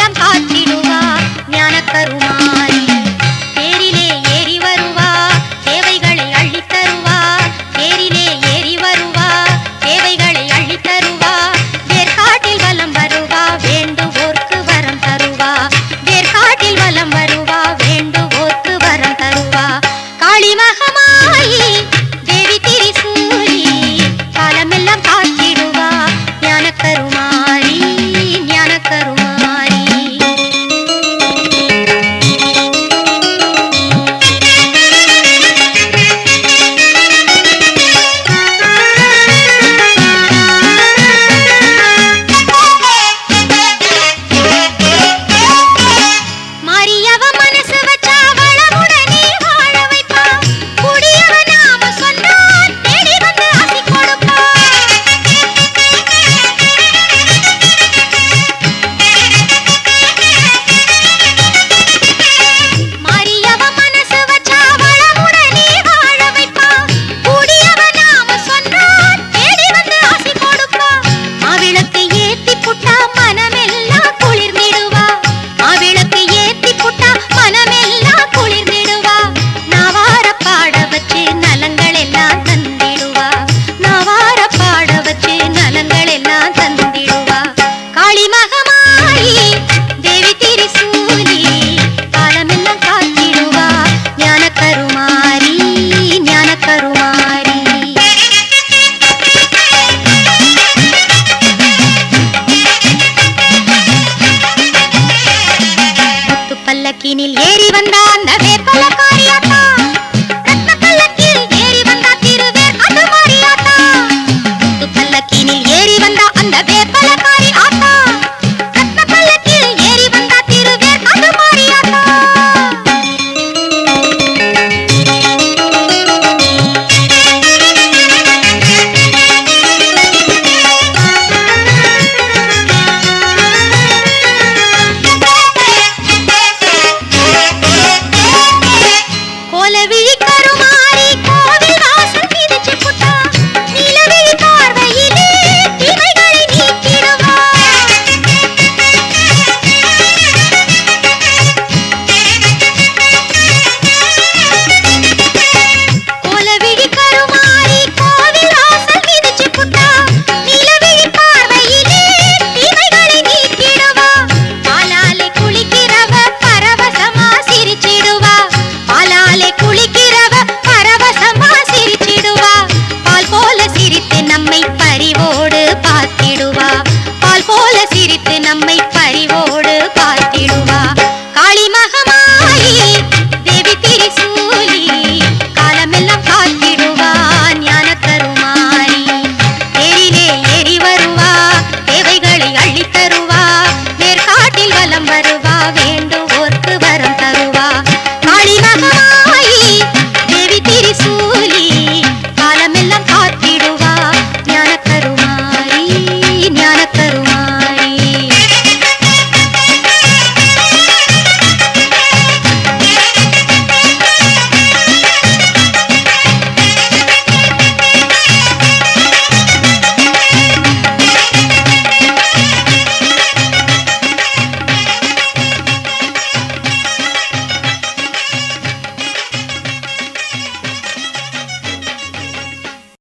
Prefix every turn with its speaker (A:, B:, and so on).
A: காலமெல்லாம் காத்திடுவா ஞான கருமாரி. தேரிலே ஏறி வருவா சேவைகளை அள்ளித் தருவா. தேரிலே ஏறி வருவா சேவைகளை அள்ளித் தருவா. வேர்காட்டில் வலம் வருவா வேண்டுவோர்க்கு வரம் தருவா. வேர்காட்டில் வலம் வருவா வேண்டுவோர்க்கு வரம் தருவா. காளி மகமாயி தேவி திரிசூலி காலமெல்லாம் காத்திடுவா ஞான கருமாரி ஞான கருமாரி. மாரியவ மனசு வச்சா வளமுடனே வாழ வைப்பா. குடியவ நாம சொன்னா தேடி வந்து ஆசி கொடுப்பா. மாரியவ மனசு வச்சா வளமுடனே வாழ வைப்பா. குடியவ நாம சொன்னா தேடி வந்து ஆசி கொடுப்பா. மாவிளக்கு ஏத்தி புட்டா மனமெல்லாம் குளிர்ந்திடுவா. மாவிளக்கு ஏத்தி புட்டா மனமெல்லாம் குளிர்ந்திடுவா. நாவார பாட வச்சு நலங்கள் எல்லாம் தந்திடுவா. நாவார பாட வச்சு நலங்கள் எல்லாம் தந்திடுவா. காளி மகமாயி தேவி திரிசூலி காலமெல்லாம் காத்திடுவா ஞான கருமாரி ஞான கருமாரி. முத்து பல்லக்கினில் ஏறி வந்த அந்த வேப்பல காரியாத்தா